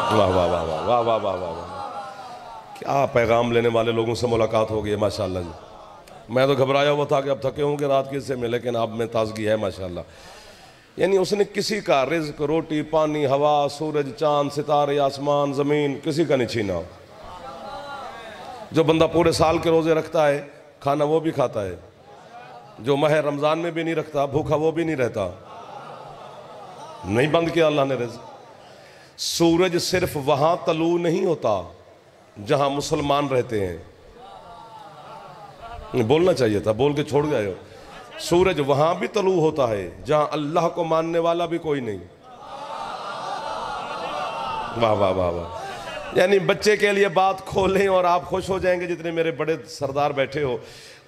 वाह वाह वाह वाह वाह वाह वाह वाह वाह, क्या पैगाम लेने वाले लोगों से मुलाकात हो गई है माशाल्लाह जी। मैं तो घबराया हुआ था कि अब थके होंगे रात के में, लेकिन अब में ताजगी है माशाल्लाह। यानी उसने किसी का रिज्क, रोटी पानी, हवा, सूरज, चांद, सितारे, आसमान, ज़मीन, किसी का नहीं छीना। जो बंदा पूरे साल के रोज़े रखता है, खाना वो भी खाता है। जो माह रमज़ान में भी नहीं रखता, भूखा वो भी नहीं रहता। नहीं बंद किया अल्लाह ने रिज्क। सूरज सिर्फ वहां तलू नहीं होता जहां मुसलमान रहते हैं। बोलना चाहिए था, बोल के छोड़ गए हो। सूरज वहां भी तलू होता है जहां अल्लाह को मानने वाला भी कोई नहीं। वाह वाह वाह वाह। यानी बच्चे के लिए बात खोलें और आप खुश हो जाएंगे जितने मेरे बड़े सरदार बैठे हो।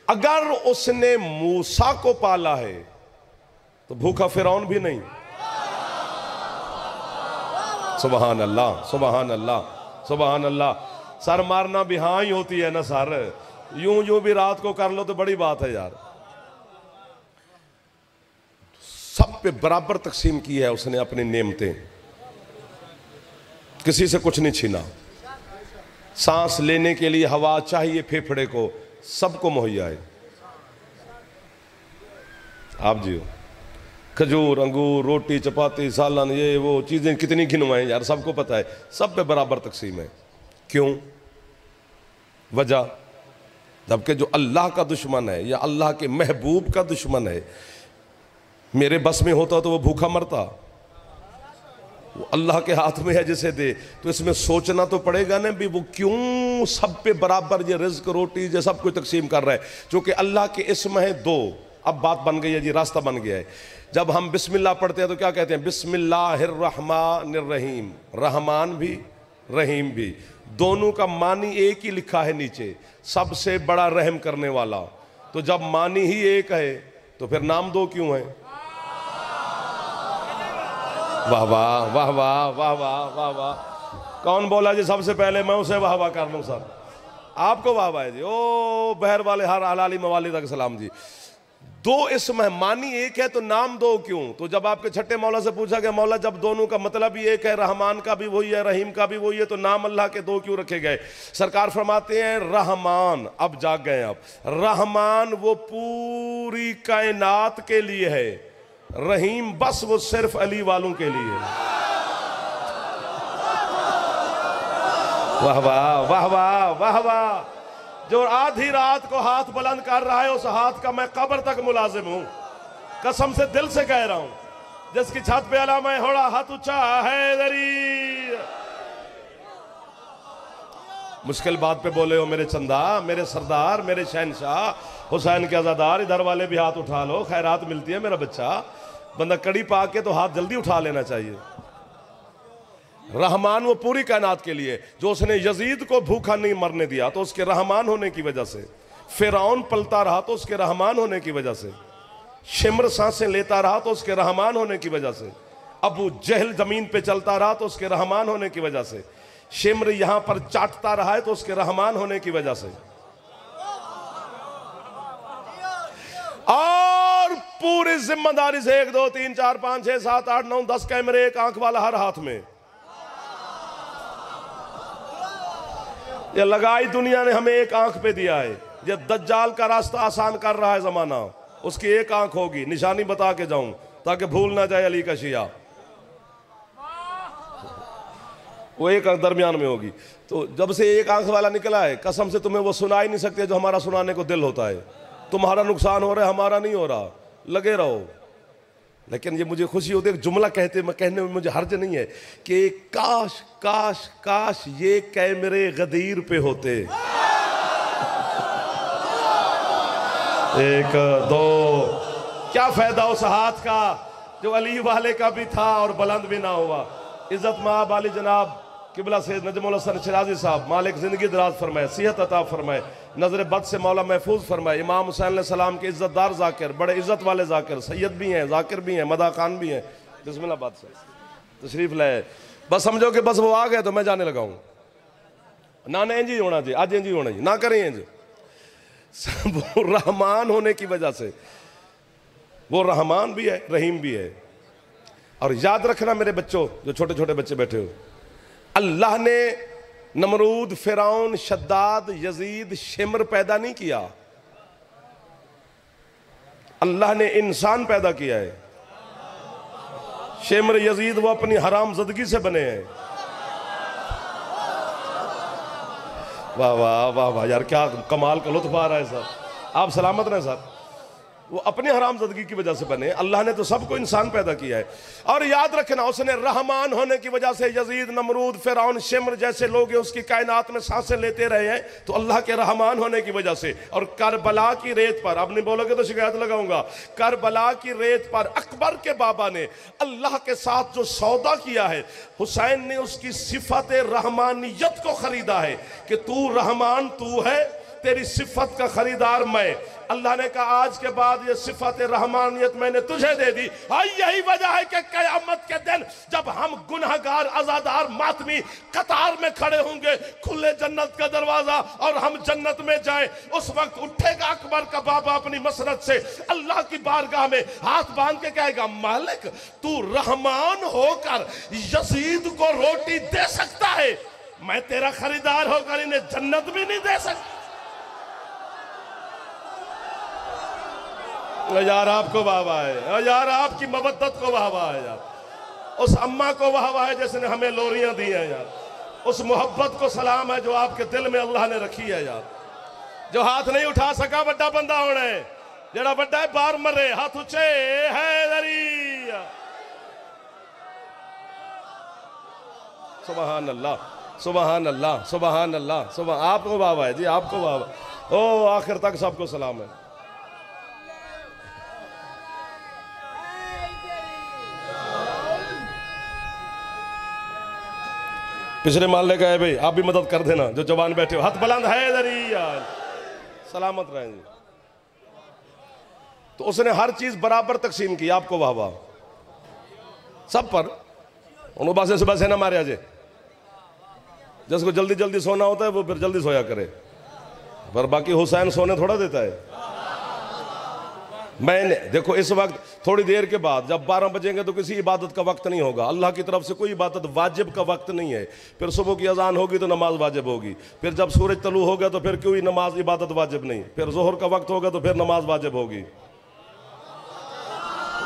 अगर उसने मूसा को पाला है तो भूखा फिरौन भी नहीं। सुबहान अल्लाह सुबहान अल्लाह सुबहान अल्लाह। सर मारना भी हाँ ही होती है ना सर, यूं यूं भी रात को कर लो तो बड़ी बात है यार। सब पे बराबर तकसीम की है उसने अपनी नेमतें, किसी से कुछ नहीं छीना। सांस लेने के लिए हवा चाहिए फेफड़े को, सबको मुहैया है। आप जियो, खजूर, अंगूर, रोटी, चपाती, सालन, ये वो चीज़ें कितनी गिनवाएं यार, सबको पता है। सब पे बराबर तकसीम है। क्यों? वजह, जबकि जो अल्लाह का दुश्मन है या अल्लाह के महबूब का दुश्मन है, मेरे बस में होता तो वो भूखा मरता। वो अल्लाह के हाथ में है जिसे दे, तो इसमें सोचना तो पड़ेगा ना भी वो क्यों सब पे बराबर ये रिज्क, रोटी ये सब कुछ तकसीम कर रहा है। चूँकि अल्लाह के इस्म है दो। अब बात बन गई है जी, रास्ता बन गया है। जब हम बिस्मिल्लाह पढ़ते हैं तो क्या कहते हैं? बिस्मिल्लाहिर्रहमानिर्रहीम। रहमान भी रहीम भी, दोनों का मानी एक ही लिखा है नीचे, सबसे बड़ा रहम करने वाला। तो जब मानी ही एक है तो फिर नाम दो क्यों है? वाह वाह वाह वाह वाह वाह वाह वाह। कौन बोला जी सबसे पहले? मैं उसे वाह वाह कर लूँ सर, आपको वाह वाह जी। ओ बहर वाले हर हलाली मवाली तक सलाम जी। दो इसम है, मानी एक है तो नाम दो क्यों? तो जब आपके छठे मौला से पूछा गया मौला जब दोनों का मतलब ही एक है, रहमान का भी वही है, रहीम का भी वही है, तो नाम अल्लाह के दो क्यों रखे गए? सरकार फरमाते हैं रहमान, अब जाग गए। अब रहमान वो पूरी कायनात के लिए है, रहीम बस वो सिर्फ अली वालों के लिए है। वाह वाह वाह वाह वाह वाह। जो आधी रात को हाथ बुलंद कर रहा है, उस हाथ का मैं कब्र तक मुलाजिम हूं, कसम से दिल से कह रहा हूं। जिसकी छत पे अला मैं होड़ा हाथ ऊंचा है दरी। मुश्किल बात पे बोले हो मेरे चंदा, मेरे सरदार, मेरे शहनशाह, हुसैन के आजादार। इधर वाले भी हाथ उठा लो, खैरात मिलती है मेरा बच्चा। बंदा कड़ी पा के तो हाथ जल्दी उठा लेना चाहिए। रहमान वो पूरी कायनात के लिए, जो उसने यजीद को भूखा नहीं मरने दिया तो उसके रहमान होने की वजह से, फिरौन पलता रहा तो उसके रहमान होने की वजह से, शिम्र सांसें लेता रहा तो उसके रहमान होने की वजह से, अबू जहल जमीन पे चलता रहा तो उसके रहमान होने की वजह से, शिम्र यहां पर चाटता रहा है तो उसके रहमान होने की वजह से। और पूरी जिम्मेदारी से 1 2 3 4 5 6 7 8 9 10 कैमरे, एक आंख वाला हर हाथ में। ये लगाई दुनिया ने हमें एक आंख पे दिया है। ये दज्जाल का रास्ता आसान कर रहा है जमाना, उसकी एक आंख होगी, निशानी बता के जाऊं ताकि भूल ना जाए अली का शिया, वो एक आंख दरमियान में होगी। तो जब से एक आंख वाला निकला है, कसम से तुम्हें वो सुना ही नहीं सकते जो हमारा सुनाने को दिल होता है। तुम्हारा नुकसान हो रहा है, हमारा नहीं हो रहा, लगे रहो। लेकिन ये मुझे खुशी होती है, जुमला कहने में मुझे हर्ज नहीं है कि काश काश काश ये कैमरे गदीर पे होते। 1 2, क्या फायदा उस हाथ का जो अली वाले का भी था और बुलंद भी ना हुआ। इज्जत माब आली जनाब किबला सैयद नजमुल हसन शिराजी साहब, मालिक जिंदगी दराज फरमाए, सेहत अता फरमाए, नजर बद से मौला महफूज फरमाए। इमाम हुसैन सलाम के इज्जतदार जाकिर, बड़े इज्जत वाले जाकिर, सैयद भी हैं, जाकिर भी हैं, मदा खान भी हैं। बिस्मिल्लाह बाद से तशरीफ लाए। बस समझो कि बस वो आ गए तो मैं जाने लगा हूँ। ना इंज ही होना चाहिए, आज इंज ही होना चाहिए, ना करें इंज। वो रहमान होने की वजह से, वो रहमान भी है, रहीम भी है। और याद रखना मेरे बच्चों, जो छोटे छोटे बच्चे बैठे हो, अल्लाह ने नमरूद, फिरौन, शद्दाद, यजीद, शिमर पैदा नहीं किया। अल्लाह ने इंसान पैदा किया है। शिमर, यजीद वो अपनी हराम ज़दगी से बने हैं। वाह वाह वाह वाह यार, क्या कमाल का लुत्फ आ रहा है सर। आप सलामत रहें सर। वो अपनी हरामज़दगी की वजह से बने। अल्लाह ने तो सबको इंसान पैदा किया है। और याद रखना, उसने रहमान होने की वजह से यजीद, नमरूद, फिरौन, शिमर जैसे लोग उसकी कायनात में सांसें लेते रहे हैं, तो अल्लाह के रहमान होने की वजह से। और करबला की रेत पर, अब नहीं बोलोगे तो शिकायत लगाऊंगा, करबला की रेत पर अकबर के बाबा ने अल्लाह के साथ जो सौदा किया है, हुसैन ने उसकी सिफत रहमानियत को खरीदा है कि तू रहमान तू है, तेरी सिफत का खरीदार मैं। अल्लाह ने कहा आज के बाद ये सिफत रहमानियत मैंने तुझे दे दी। और यही वजह है कि क़यामत के दिन जब हम गुनहगार, अज़ादार, मातमी कतार में खड़े होंगे, खुले जन्नत का दरवाजा और हम जन्नत में जाएं, उस वक्त उठेगा अकबर का बाबा अपनी मसरत से अल्लाह की बारगाह में हाथ बांध के कहेगा, मालिक तू रहमान होकर यजीद को रोटी दे सकता है, मैं तेरा खरीदार होकर इन्हें जन्नत भी नहीं दे सकता। यार आपको वाहवा है, यार आपकी मवद्दत को वाहवा है, यार उस अम्मा को वाहवा है जिसने हमें लोरियां दी हैं, यार उस मोहब्बत को सलाम है जो आपके दिल में अल्लाह ने रखी है। यार जो हाथ नहीं उठा सका बड़ा बंदा होना है, जड़ा बड़ा है बार मरे, हाथ ऊंचे है। सुभान अल्लाह, सुभान अल्लाह, सुभान अल्लाह, सुभान। आपको वाहवा है जी, आपको वाहवा। ओ आखिर तक सबको सलाम है। पिछले मामले का है भाई, आप भी मदद कर देना जो जवान बैठे हो, हाथ बुलंद है इधर ही यार, सलामत रहेंगे। तो उसने हर चीज बराबर तकसीम की, आपको वाह वाह सब पर। उन बासे सुबह से ना मारे अजय, जिसको जल्दी जल्दी सोना होता है वो फिर जल्दी सोया करे, पर बाकी हुसैन सोने थोड़ा देता है। मैंने देखो इस वक्त थोड़ी देर के बाद जब 12 बजेंगे तो किसी इबादत का वक्त नहीं होगा, अल्लाह की तरफ से कोई इबादत वाजिब का वक्त नहीं है। फिर सुबह की अजान होगी तो नमाज वाजिब होगी, फिर जब सूरज तलू होगा तो फिर कोई नमाज इबादत वाजिब नहीं, फिर जोहर का वक्त होगा तो फिर नमाज वाजिब होगी।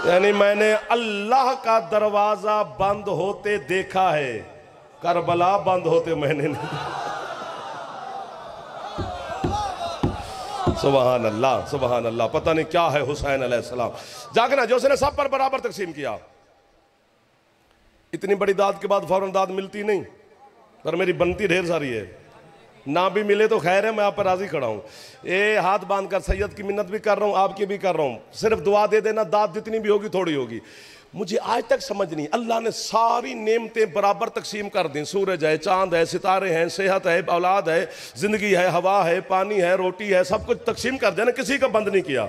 यानी मैंने अल्लाह का दरवाजा बंद होते देखा है, करबला बंद होते मैंने नहीं। सुभान अल्लाह, सुभान अल्लाह। पता नहीं क्या है हुसैन अलैहिस्सलाम। जागना जो उसने सब पर बराबर तकसीम किया। इतनी बड़ी दाद के बाद फौरन दाद मिलती नहीं, पर मेरी बनती ढेर सारी है। ना भी मिले तो खैर है, मैं आप पर राजी खड़ा हूँ। ये हाथ बांध कर सैयद की मिन्नत भी कर रहा हूँ, आपकी भी कर रहा हूँ, सिर्फ दुआ दे देना, दाद जितनी भी होगी थोड़ी होगी। मुझे आज तक समझ नहीं, अल्लाह ने सारी नेमतें बराबर तकसीम कर दी। सूरज है, चांद है, सितारे हैं, सेहत है, औलाद है, जिंदगी है, हवा है, पानी है, रोटी है, सब कुछ तकसीम कर दिया ना, किसी का बंद नहीं किया।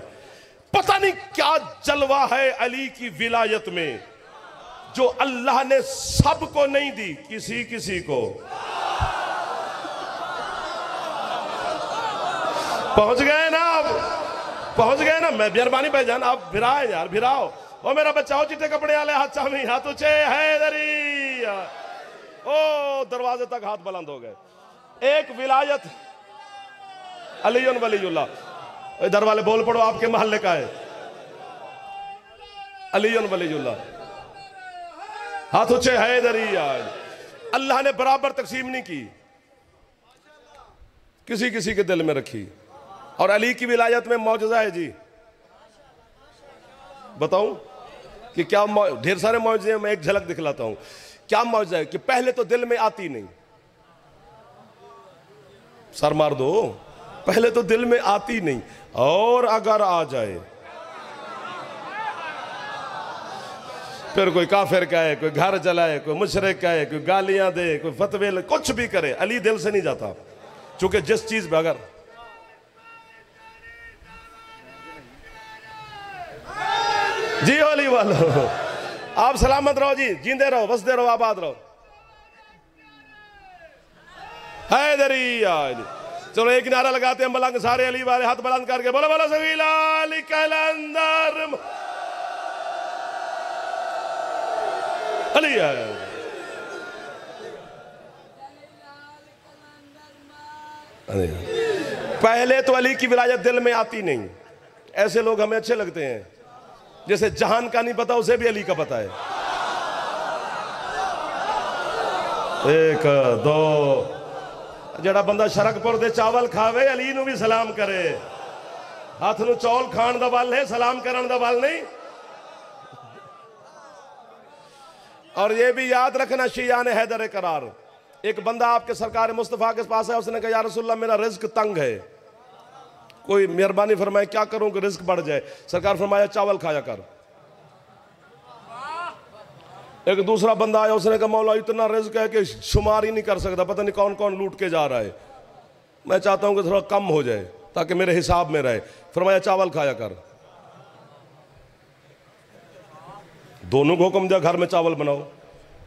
पता नहीं क्या जलवा है अली की विलायत में जो अल्लाह ने सबको नहीं दी, किसी किसी को। पहुंच गए ना आप, पहुंच गए ना। मैं मेहरबानी भाईजान आप भिराए यार, भिराओ। ओ मेरा बच्चा हो चिट्टे कपड़े वाले, हाथ चामी, हाथ ऊंचे है दरी। ओ दरवाजे तक हाथ बुलंद हो गए। एक विलायत अलीयुन वलीयुल्लाह। इधर वाले बोल पड़ो, आपके मोहल्ले का है अलीयुन वलीयुल्लाह। हाथ ऊंचे है दरी। अल्लाह ने बराबर तकसीम नहीं की, किसी किसी के दिल में रखी। और अली की विलायत में मौजज़ा है जी, बताऊं कि क्या? ढेर सारे मौजज़े हैं, मैं एक झलक दिखलाता हूं। क्या मौजज़ा है कि पहले तो दिल में आती नहीं, सर मार दो, पहले तो दिल में आती नहीं, और अगर आ जाए फिर कोई काफिर कहे, कोई घर जलाए, कोई मुशरिक कहे, कोई गालियां दे, कोई फतवे, कुछ भी करे, अली दिल से नहीं जाता। चूंकि जिस चीज में अगर जी अली वालों आप सलामत रहो जी, जींदे रहो, बसते रहो, आबाद रहो। हैदरी चलो एक नारा लगाते हैं मलंग सारे अली वाले, हाथ बुलंद करके बोलो बोलो सगीला अली कलंदर अली। अरे पहले तो अली की विलायत दिल में आती नहीं। ऐसे लोग हमें अच्छे लगते हैं, जैसे जहान का नहीं पता उसे भी अली का पता है। एक दो जड़ा बंदा शरकपुर दे चावल खावे अली नू भी सलाम करे, हाथ नू चौल खान दा बल है, सलाम करन दा बल नहीं। और ये भी याद रखना शियाने हैदर करार, एक बंदा आपके सरकार मुस्तफ़ा के पास है, उसने कहा या रसूलल्लाह मेरा रिज्क तंग है, कोई मेहरबानी फरमाए क्या करूं कि रिज्क बढ़ जाए। सरकार फरमाया चावल खाया कर। एक दूसरा बंदा आया, उसने कहा मौला इतना रिज्क है कि शुमार ही नहीं कर सकता, पता नहीं कौन कौन लूट के जा रहा है, मैं चाहता हूं कि थोड़ा कम हो जाए ताकि मेरे हिसाब में रहे। फरमाया चावल खाया कर। दोनों को हुक्म दिया घर में चावल बनाओ।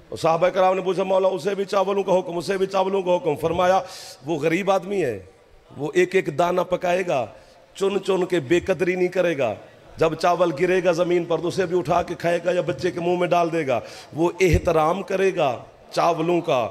और साहबा कराम ने पूछा मौला उसे भी चावलों का हुक्म, उसे भी चावलों का हुक्म। फरमाया वो गरीब आदमी है, वो एक एक दाना पकाएगा, चुन चुन के बेकदरी नहीं करेगा, जब चावल गिरेगा जमीन पर तो उसे भी उठा के खाएगा या बच्चे के मुंह में डाल देगा, वो एहतराम करेगा चावलों का,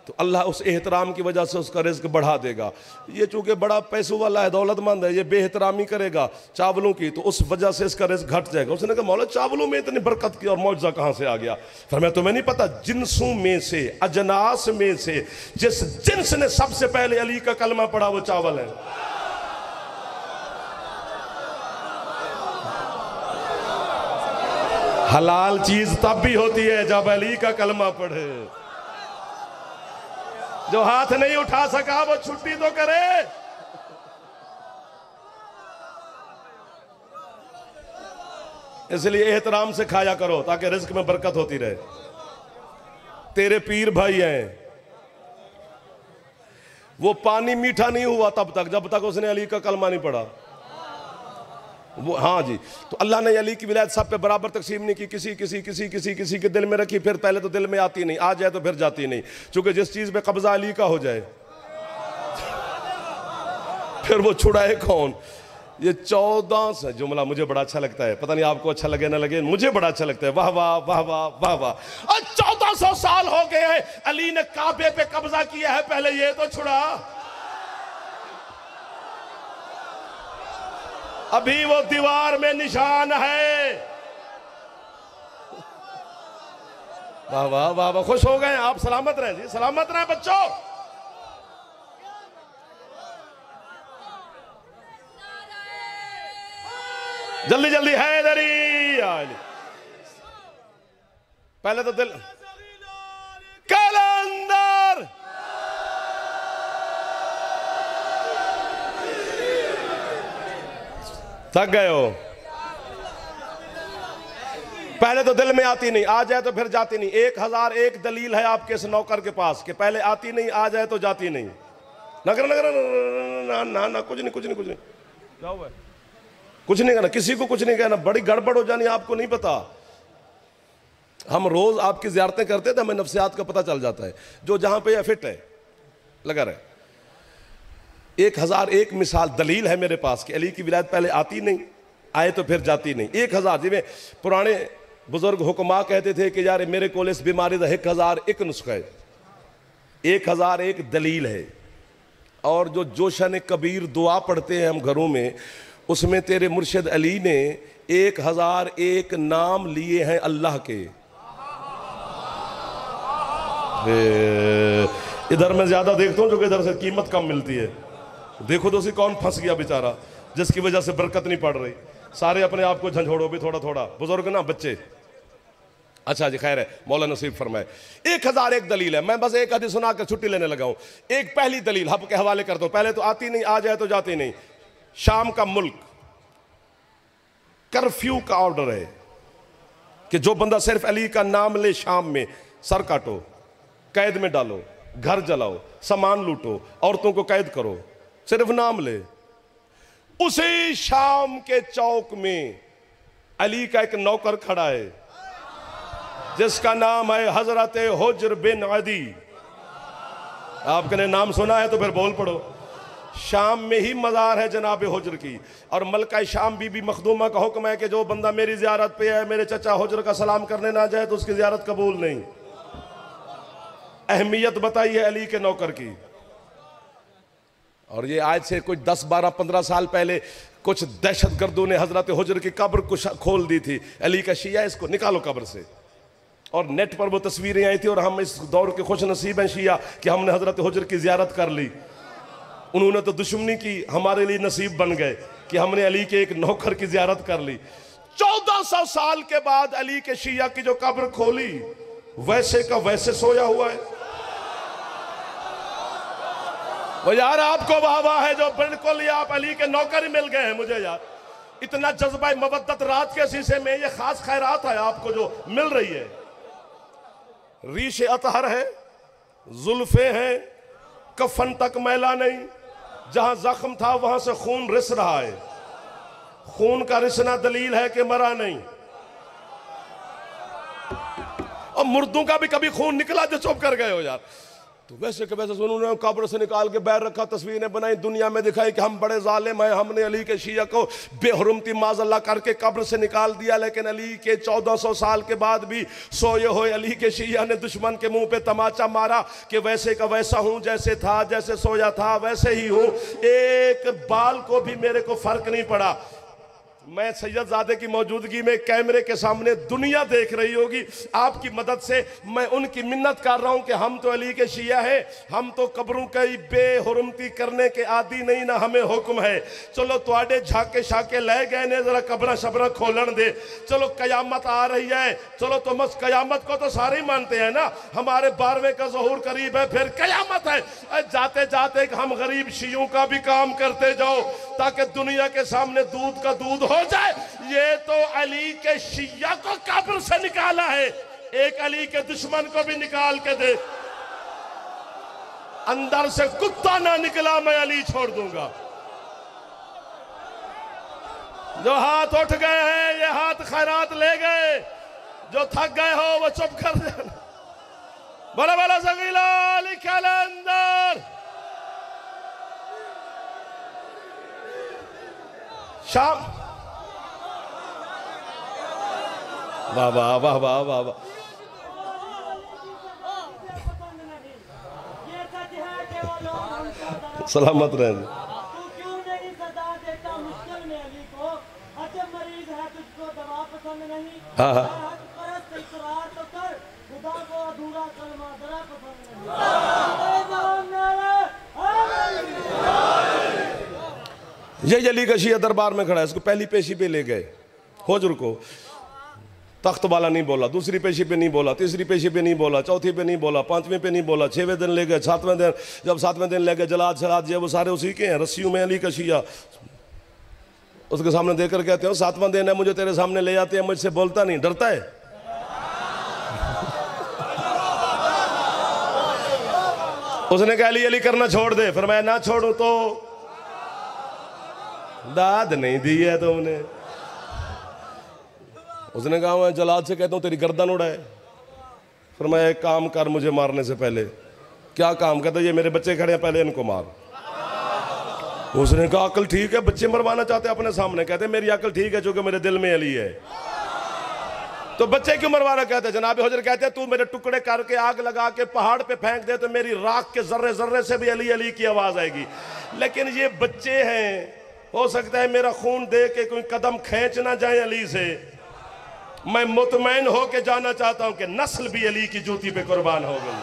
तो अल्लाह उस एहतराम की वजह से उसका रिज्क बढ़ा देगा। ये चूंकि बड़ा पैसों वाला है, दौलतमंद है, ये बेहतरामी करेगा चावलों की, तो उस वजह से इसका रिज्क घट जाएगा। उसने कहा मौला चावलों में इतनी बरकत की और मौजज़ा कहाँ से आ गया? फरमाया तुम्हें नहीं पता, जिन्सों में से, अजनास में से जिस जिन्स ने सबसे पहले अली का कलमा पढ़ा वो चावल है। हलाल चीज तब भी होती है जब अली का कलमा पढ़े। जो हाथ नहीं उठा सका वो छुट्टी तो करे। इसलिए एहतराम से खाया करो ताकि रिज्क में बरकत होती रहे। तेरे पीर भाई हैं, वो पानी मीठा नहीं हुआ तब तक जब तक उसने अली का कलमा नहीं पढ़ा। वो हाँ जी, तो अल्लाह ने अली की विलायत सब पे बराबर तकसीम नहीं की, किसी किसी किसी किसी किसी के दिल में रखी, फिर पहले तो दिल में आती नहीं, आ जाए तो फिर जाती नहीं। चूंकि जिस चीज पे कब्जा अली का हो जाए फिर वो छुड़ाए कौन? ये 14 जुमला मुझे बड़ा अच्छा लगता है, पता नहीं आपको अच्छा लगे ना लगे, मुझे बड़ा अच्छा लगता है। वाह वाह वाह वाह वाह वाह। 1400 साल हो गए हैं अली ने काबे पे कब्जा किया है, पहले ये तो छुड़ा। अभी वो दीवार में निशान है। वाह वाह वाह वाह, खुश हो गए आप? सलामत रहें जी, सलामत रहें बच्चों। जल्दी जल्दी हैदरी आली। पहले तो दिल कलंदर थक गए हो। पहले तो दिल में आती नहीं, आ जाए तो फिर जाती नहीं। 1001 दलील है आपके इस नौकर के पास कि पहले आती नहीं, आ जाए तो जाती नहीं। नगर नगर ना ना ना, कुछ नहीं कुछ नहीं कुछ नहीं, क्या हुआ? कुछ नहीं कहना, किसी को कुछ नहीं कहना। बड़ी गड़बड़ हो जानी, आपको नहीं पता। हम रोज आपकी ज़ियारतें करते थे, हमें नफ्सियात का पता चल जाता है। जो जहां पे फिट है लगा रहे। 1001 मिसाल दलील है मेरे पास कि अली की विलायत पहले आती नहीं, आए तो फिर जाती नहीं। 1000 जिमें पुराने बुजुर्ग हुक्मा कहते थे कि यार मेरे को इस बीमारी का 1001 नुस्खा है, 1001 दलील है। और जो जोशन कबीर दुआ पढ़ते हैं हम घरों में, उसमें तेरे मुर्शिद अली ने 1001 नाम लिए हैं अल्लाह के। इधर मैं ज्यादा देखता हूँ जो कि इधर से कीमत कम मिलती है। देखो तो उसी कौन फंस गया बेचारा जिसकी वजह से बरकत नहीं पड़ रही। सारे अपने आप को झंझोड़ो भी थोड़ा थोड़ा, बुजुर्ग ना बच्चे। अच्छा जी खैर है, मौला नसीब फरमाए। 1001 दलील है। मैं बस एक हदीस सुना कर छुट्टी लेने लगा हूं। एक पहली दलील हब के हवाले करता हूं। पहले तो आती नहीं, आ जाए तो जाती नहीं। शाम का मुल्क कर्फ्यू का ऑर्डर है कि जो बंदा सिर्फ अली का नाम ले शाम में सर काटो, कैद में डालो, घर जलाओ, सामान लूटो, औरतों को कैद करो, सिर्फ नाम ले। उसी शाम के चौक में अली का एक नौकर खड़ा है जिसका नाम है हजरत हुज्र बिन अदी। आपने नाम सुना है तो फिर बोल पड़ो। शाम में ही मज़ार है जनाब हुज्र की। और मलका शाम बीबी मखदूमा का हुक्म है कि जो बंदा मेरी ज़ियारत पे है, मेरे चचा हुज्र का सलाम करने ना जाए तो उसकी ज़ियारत कबूल नहीं। अहमियत बताई है अली के नौकर की। और ये आज से कुछ 10, 12, 15 साल पहले कुछ दहशतगर्दों ने हजरत हुजर की कब्र को खोल दी थी। अली का शिया, इसको निकालो कब्र से। और नेट पर वो तस्वीरें आई थी, और हम इस दौर के खुश नसीब हैं शिया कि हमने हजरत हुजर की जियारत कर ली। उन्होंने तो दुश्मनी की, हमारे लिए नसीब बन गए कि हमने अली के एक नौकर की जियारत कर ली। 1400 साल के बाद अली के शिया की जो कब्र खोली, वैसे का वैसे सोया हुआ है। वो यार आपको वाह वाह है जो बिल्कुल आप अली के नौकर ही मिल गए हैं मुझे यार। इतना जज्बा मवद्दत रात के शीशे में, ये खास खैरात है आपको जो मिल रही है। रीश अतहर है, जुल्फे हैं, कफन तक मैला नहीं, जहां जख्म था वहां से खून रिस रहा है। खून का रिसना दलील है कि मरा नहीं। और मुर्दों का भी कभी खून निकला जो चुप कर गए हो यार। तो वैसे के वैसे उन्होंने कब्र से निकाल के बैर रखा, तस्वीरें बनाई, दुनिया में दिखाई कि हम बड़े जालिम हैं, हमने अली के शिया को बेहुरमती माज़अल्लाह करके कब्र से निकाल दिया। लेकिन अली के 1400 साल के बाद भी सोए हुए अली के शिया ने दुश्मन के मुंह पे तमाचा मारा कि वैसे का वैसा हूं, जैसे था, जैसे सोया था वैसे ही हूं, एक बाल को भी मेरे को फर्क नहीं पड़ा। मैं सैयदजादे की मौजूदगी में कैमरे के सामने दुनिया देख रही होगी, आपकी मदद से मैं उनकी मिन्नत कर रहा हूं कि हम तो अली के शिया हैं, हम तो कब्रों की बेहुरमती करने के आदि नहीं, ना हमें हुक्म है। चलो तुआडे झाके शाके ले गए ने, जरा कब्र शब्र खोलन दे। चलो कयामत आ रही है, चलो तो मस कयामत को तो सारे ही मानते हैं ना, हमारे 12वें का ज़हूर करीब है, फिर कयामत है। जाते जाते हम गरीब शियों का भी काम करते जाओ ताकि दुनिया के सामने दूध का दूध हो जाए। ये तो अली के शिया को कब्र से निकाला है, एक अली के दुश्मन को भी निकाल के दे। अंदर से कुत्ता ना निकला मैं अली छोड़ दूंगा। जो हाथ उठ गए हैं ये हाथ खैरात ले गए, जो थक गए हो वो चुप कर देना। बड़ा बड़ा सगीला अली कैलेंडर शाम। वाह वाह वाह वाह वाह वाह। सलामत रहे। हाँ हाँ ये अली का शिया दरबार में खड़ा है, इसको पहली पेशी पे ले गए। हुजूर को तख्त वाला नहीं बोला, दूसरी पेशी पे नहीं बोला, तीसरी पेशी पे नहीं बोला, चौथी पे नहीं बोला, 5वें पे नहीं बोला, 6वें दिन ले गए, 7वें दिन, जब 7वें दिन ले गए जलाद शलाद जो वो सारे उसी के हैं, रस्सियों में अली का शिया। उसके सामने देकर कहते हो 7वां दिन है, मुझे तेरे सामने ले जाते हैं, मुझसे बोलता नहीं, डरता है। उसने कहा अली अली करना छोड़ दे, फिर मैं ना छोड़ू तो दाद नहीं दी है तुमने। उसने कहा मैं जलाद से कहता हूँ तेरी गर्दन उड़ाए। फिर मैं एक काम कर मुझे मारने से पहले। क्या काम? कहता ये मेरे बच्चे खड़े हैं पहले इनको मार। उसने कहा अकल ठीक है, बच्चे मरवाना चाहते हैं अपने सामने। कहते मेरी अकल ठीक है चूंकि मेरे दिल में अली है, तो बच्चे क्यों मरवाना? कहते जनाब हुजूर कहते तू मेरे टुकड़े करके आग लगा के पहाड़ पे फेंक दे तो मेरी राख के जर्रे जर्रे से भी अली अली की आवाज आएगी। लेकिन ये बच्चे हैं, हो सकता है मेरा खून दे के कोई कदम खींच ना जाए अली से। मैं मुतमैन होके जाना चाहता हूं कि नस्ल भी अली की जूती पे कुर्बान हो गई।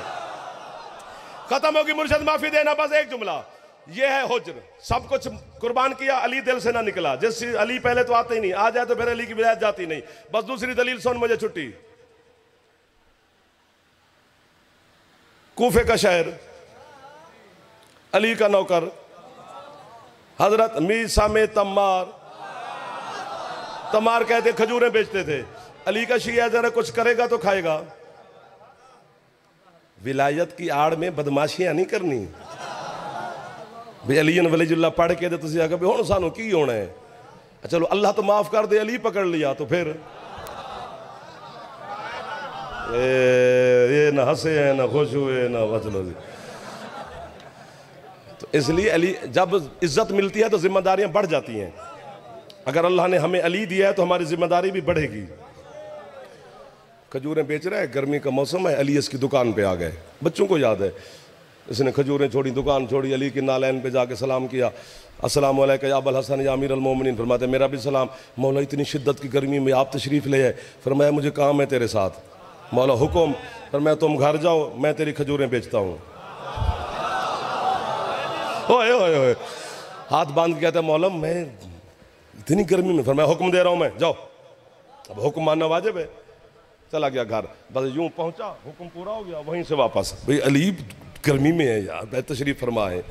खत्म होगी मुर्शद, माफी देना, बस एक जुमला ये है हुज्र। सब कुछ कुर्बान किया, अली दिल से ना निकला। जिस अली पहले तो आते ही नहीं, आ जाए तो फिर अली की विलायत जाती नहीं। बस दूसरी दलील सुन, मुझे छुट्टी। कूफे का शहर, अली का नौकर हजरत मीसा में तमार कहते खजूरें बेचते थे। अली का शिया जरा कुछ करेगा तो खाएगा। विलायत की आड़ में बदमाशियां नहीं करनी भाई। अली वलीजुल्लाह पढ़ के तो तुम आगे हुण सानू की होना है। चलो अल्लाह तो माफ कर दे, अली पकड़ लिया तो फिर ये ना हंसे हैं ना खुश हुए ना चलो जी। तो इसलिए अली जब इज्जत मिलती है तो जिम्मेदारियां बढ़ जाती हैं। अगर अल्लाह ने हमें अली दिया है तो हमारी जिम्मेदारी भी बढ़ेगी। खजूरें बेच रहा है, गर्मी का मौसम है, अली इसकी दुकान पे आ गए। बच्चों को याद है इसने खजूरें छोड़ी, दुकान छोड़ी, अली की नालैन पे जाके सलाम किया, अस्सलाम वालेकुम या अबुल हसन या अमीर अल मोमिनीन। फरमाते मेरा भी सलाम। मौला इतनी शिद्दत की गर्मी में आप तशरीफ़ ले आए। फरमाया मुझे काम है तेरे साथ। मौला हुक्म। फरमाया तुम घर जाओ, मैं तेरी खजूरें बेचता हूँ। ओए ओए ओए, हाथ बांध के कहता मौला मैं इतनी गर्मी में। फरमाया हुक्म दे रहा हूँ मैं, जाओ। अब हुक्म मानना वाजिब है। चला गया घर, बस यूं पहुंचा, हुक्म पूरा हो गया, वहीं से वापस। भाई अली गर्मी में है यार, मैं तशरीफ फरमा है।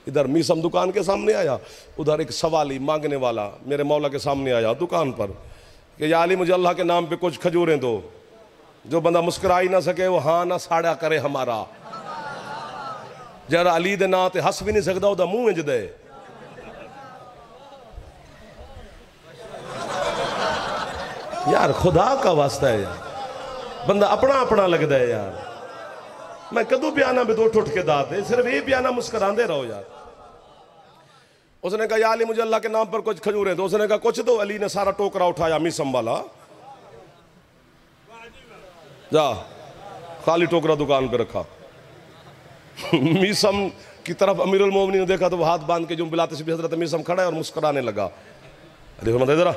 इधर मीसम दुकान के सामने आया, उधर एक सवाली मांगने वाला मेरे मौला के सामने आया दुकान पर कि या अली मुझे अल्लाह के नाम पे कुछ खजूरें दो। जो बंदा मुस्कुरा ही ना सके वो हाँ ना साड़ा करे हमारा। जरा अली दे ना ते हंस भी नहीं सकता, उदा मुंह इंज दे। यार खुदा का वास्ता है यार, बंदा अपना अपना लगता है यार। मैं कदू बयाना भी दो ठुठ के दाते, सिर्फ ये बयाना मुस्कुराते रहो यार। उसने कहा या अली मुझे अल्लाह के नाम पर कुछ खजूरें दो। उसने कहा कुछ दो। अली ने सारा टोकरा उठाया मीसम वाला, जा खाली टोकरा दुकान पे रखा। मीसम की तरफ अमीरुल मोमिनीन ने देखा तो वो हाथ बांध के जो बिलाते से हजरत मीसम खड़ा है और मुस्कुराने लगा। अली फरमाते इधर आ।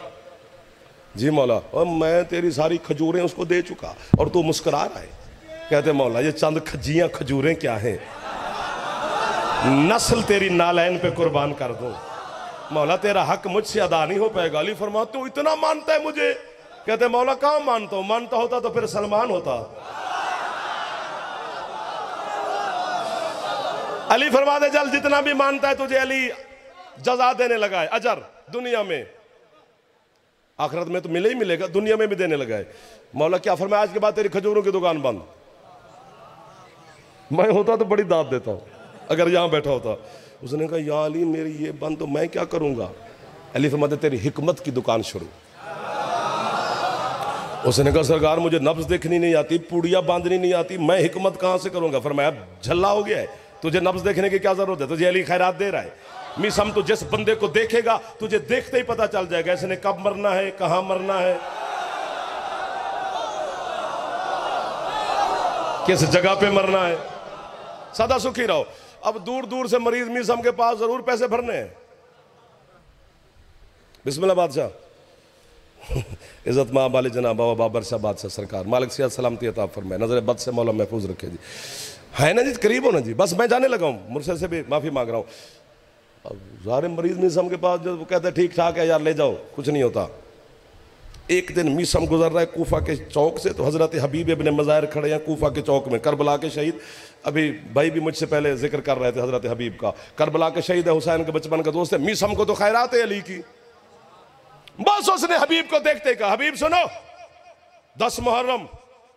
जी मौला, और मैं तेरी सारी खजूरें उसको दे चुका और तू मुस्कुरा रहा है। कहते मौला ये चंद खजियां खजूरें क्या हैं, नस्ल तेरी नालैन पे कुर्बान कर दूं। मौला तेरा हक मुझसे अदा नहीं हो पाएगा। अली फरमा तू इतना मानता है मुझे? कहते मौला कहाँ मानता हूं, मानता होता तो फिर सलमान होता। अली फरमा दे जल जितना भी मानता है तुझे अली जजा देने लगा है, अजर दुनिया में, आखिरत में तो मिले ही मिलेगा, दुनिया में भी देने लगा है। मौला क्या फरमाया आज के बाद तेरी खजूरों की दुकान बंद। मैं होता तो बड़ी दाद देता हूँ अगर यहाँ बैठा होता। उसने कहा या अली मेरी ये बंद तो मैं क्या करूंगा। अली फरमाते तेरी हिकमत की दुकान शुरू। उसने कहा सरकार मुझे नब्ज देखनी नहीं आती, पुड़िया बांधनी नहीं आती, मैं हिकमत कहाँ से करूंगा। फरमाया झल्ला हो गया है, तुझे नब्ज देखने की क्या जरूरत है, तुझे अली खैरात दे रहा है। मीसम तो जिस बंदे को देखेगा तुझे देखते ही पता चल जाएगा इसने कब मरना है, कहां मरना है, किस जगह पे मरना है। सदा सुखी रहो। अब दूर दूर से मरीज मीसम के पास जरूर पैसे भरने हैं। बिस्मिल्लाह बादशाह। इज्जत माँ वाले जनाब बाबा बाबर शाह बादशाह सरकार मालिक सियाद सलामती अता फरमाए, नजर बद से मौला महफूज रखे जी। है ना जी, करीब हो ना जी, बस मैं जाने लगा हूँ, मुझसे से भी माफी मांग रहा हूँ। अब सारे मरीज मीसम के पास जो कहते हैं ठीक ठाक है यार ले जाओ, कुछ नहीं होता। एक दिन मीसम गुजर रहा है कूफा के चौक से, तो हजरत हबीब इब्ने मज़ाहिर खड़े हैं कूफा के चौक में, करबला के शहीद। अभी भाई भी मुझसे पहले जिक्र कर रहे थे हजरत हबीब का, करबला के शहीद है, हुसैन के बचपन का दोस्त है। मीसम को तो खैरात है अली की। बस उसने हबीब को देखते कहा हबीब सुनो, 10 मुहर्रम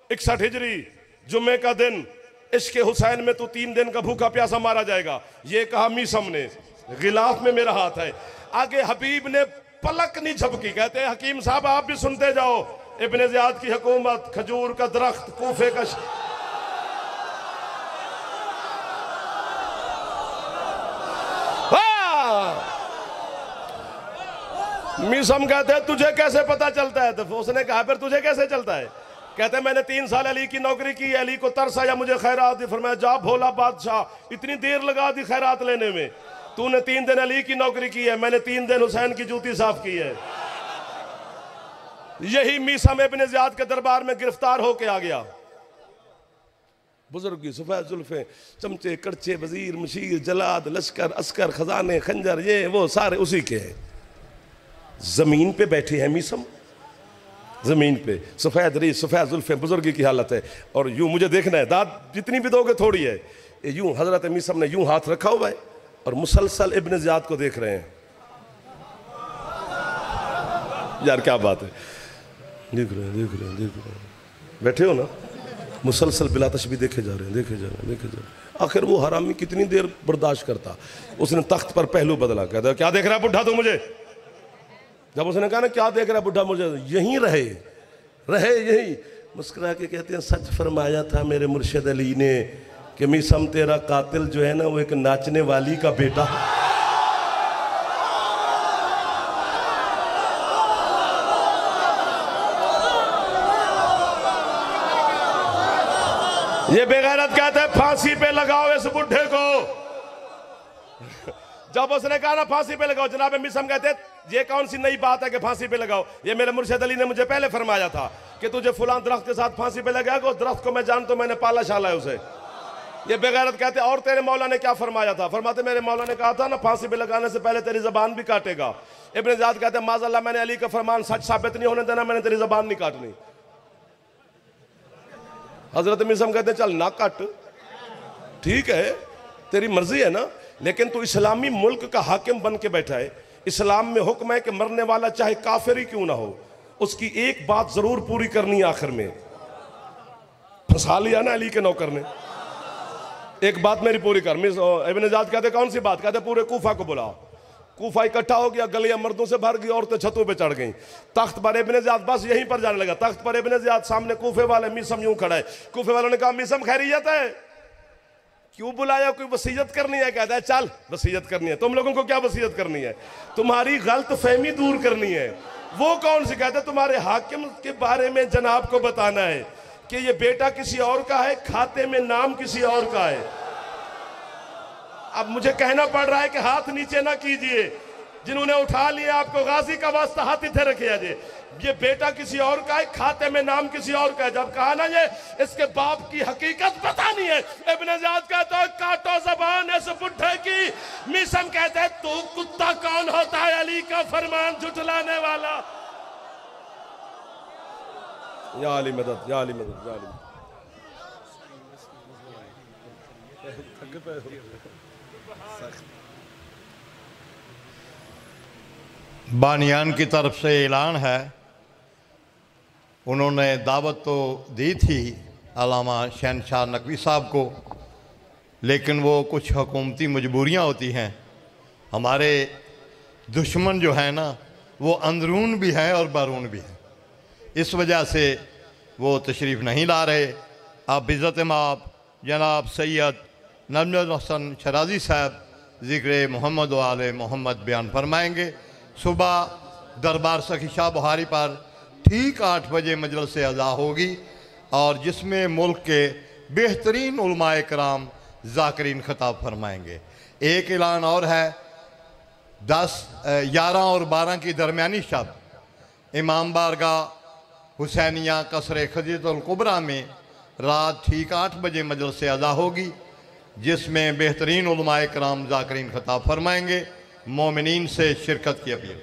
61 हिजरी जुम्मे का दिन इश्क हुसैन में तू 3 दिन का भूखा प्यासा मारा जाएगा। ये कहा मीसम ने, गिलाफ में मेरा हाथ है। आगे हबीब ने पलक नहीं झपकी। कहते हैं हकीम साहब आप भी सुनते जाओ, इब्ने ज़ियाद की हुकूमत, खजूर का दरख्त, कूफे का मीसम कहते हैं तुझे कैसे पता चलता है? तो उसने कहा फिर तुझे कैसे चलता है? कहते हैं मैंने 3 साल अली की नौकरी की, अली को तरस आया मुझे खैरात दी। फरमाया जा भोला बादशाह इतनी देर लगा दी खैरात लेने में, तूने 3 दिन अली की नौकरी की है, मैंने 3 दिन हुसैन की जूती साफ की है। यही मीसम इब्ने ज़ियाद के दरबार में गिरफ्तार होके आ गया। बुजुर्ग की सफेद जुल्फे, चमचे कड़चे, वजीर मशीर जलाद लश्कर अस्कर खजाने खंजर ये वो सारे उसी के हैं। जमीन पे बैठे हैं मीसम, जमीन पे सफेद री सफेद जुल्फे, बुजुर्गी की हालत है। और यूं मुझे देखना है, दाद जितनी भी दोगे थोड़ी है। यूं हजरत मीसम ने यूं हाथ रखा हुआ है और मुसलसल इब्ने ज़ियाद को देख रहे हैं। यार क्या बात है, देख रहे हैं देख रहे हैं देख रहे हैं, बैठे हो ना, मुसलसल बिला तशबीह देखे जा रहे हैं देखे जा रहे हैं देखे जा रहे हैं। आखिर वो हरामी कितनी देर बर्दाश्त करता। उसने तख्त पर पहलू बदला, कहता क्या देख रहा है बुढ़ा तू मुझे? जब उसने कहा ना क्या देख रहा है बुढ़ा मुझे, यहीं रहे यहीं मुस्कुरा के कहते हैं सच फरमाया था मेरे मुर्शिद अली ने कि मीसम तेरा कातिल जो है ना वो एक नाचने वाली का बेटा। ये बेगैरत कहते हैं फांसी पे लगाओ इस बुढ़े को। जब उसने कहा ना फांसी पे लगाओ, जनाब मिसम कहते ये कौन सी नई बात है कि फांसी पे लगाओ, ये मेरे मुर्शिद अली ने मुझे पहले फरमाया था कि तुझे फुलां दरख्त के साथ फांसी पे लगाएगा, उस दरख्त को मैं जानता हूं, मैंने पाला शाला है उसे। ये बेगैरत कहते और तेरे मौला ने क्या फरमाया था? फरमाते मेरे मौला ने कहा था ना फांसी पे लगाने से पहले तेरी जबान भी काटेगा। इब्न ज़ियाद कहते माज़अल्लाह मैंने अली का फरमान सच साबित नहीं होने देना, मैंने तेरी जबान नहीं काटनी। हजरत मिसम कहते चल ना काट, ठीक है तेरी मर्जी है ना, लेकिन तू इस्लामी मुल्क का हाकिम बन के बैठा है। इस्लाम में हुक्म है कि मरने वाला चाहे काफिर ही क्यों ना हो, उसकी एक बात जरूर पूरी करनी है। आखिर में फंसा लिया ना अली के नौकर ने, एक बात मेरी पूरी कर। इब्न ज़ियाद कहते कौन सी बात? कहते पूरे कूफा को बुलाओ। कूफा इकट्ठा हो गया, गलियां मर्दों से भर गई, औरतें छतों पे चढ़ गईं। तख्त पर इब्न ज़ियाद बस यहीं पर जाने लगा। तख्त पर इब्न ज़ियाद, सामने कूफे वाले मिसम यूं खड़ा है। कूफे वालों ने कहा मिसम खैरियत है? क्यों बुलाया? कोई वसीयत करनी है? कहता है चल वसीयत करनी है। तुम लोगों को क्या वसीयत करनी है? तुम्हारी गलत फहमी दूर करनी है। वो कौन सी? कहता है तुम्हारे हाकिम के बारे में जनाब को बताना है कि ये बेटा किसी और का है, खाते में नाम किसी और का है। अब मुझे कहना पड़ रहा है कि हाथ नीचे ना कीजिए, जिन्होंने उठा लिया आपको गाजी का वास्ता हाथ इधर रखे आजे। ये बेटा किसी और का है, खाते में नाम किसी और का है। जब कहा ना ये इसके बाप की हकीकत बतानी है, इब्न ज़ियाद कहता है काटो जबान इस बुढ़े की। मिसम कहते हैं तू कुत्ता कौन होता है अली का फरमान झुठलाने वाला? या अली मदद, या अली मदद, या अली मदद। बानियान की तरफ से ऐलान है, उन्होंने दावत तो दी थी अल्लामा शहनशाह नकवी साहब को, लेकिन वो कुछ हुकूमती मजबूरियां होती हैं। हमारे दुश्मन जो है ना वो अंदरून भी है और बारून भी है, इस वजह से वो तशरीफ़ नहीं ला रहे। आप इज़्ज़त माब जनाब सैयद नजमुल हसन शराजी साहब ज़िक्र मोहम्मद व आले मोहम्मद बयान फरमाएँगे। सुबह दरबार सखी शाह बुहारी पर ठीक 8 बजे मजलिस से अज़ा होगी, और जिसमें मुल्क के बेहतरीन उलमाए कराम ज़ाकिरीन खिताब फरमाएँगे। एक ऐलान और है, 10, 11 और 12 की दरमियानी शब इमाम बारगाह हुसैनिया कसर खदीजतुल कुबरा में रात ठीक 8 बजे मजलिस से अज़ा होगी, जिसमें बेहतरीन उलमाए कराम ज़ाकिरीन खिताब फरमाएँगे। मोमिनीन से शिरकत की अपील।